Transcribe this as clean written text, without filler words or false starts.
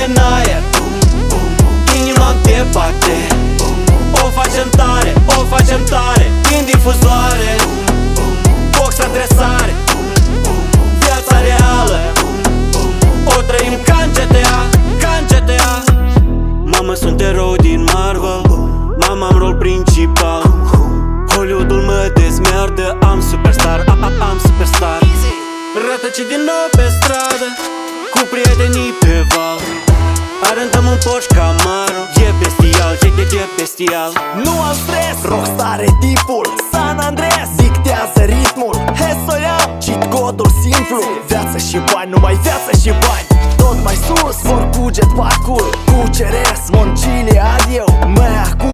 în aer, inima-mi te bate. O facem tare, o facem tare, din difuzoare, box adresare, viața reală o trăim ca în GTA, ca în GTA. Mama, sunt erou din Marvel, mama am rol principal. Hollywoodul mă dezmeardă, am superstar, am superstar. Rătăcit din nou pe stradă, cu prietenii pe val. Arătăm un Porsche Camaro, e bestial, e bestial. Nu am stres, rockstare tipul San Andreas dictează ritmul. Hesoiam, cheat codul simplu. Viață și bani, numai viață și bani. Tot mai sus, vor cu jetpack-ul, cu ceres, Moncili, adieu. Mă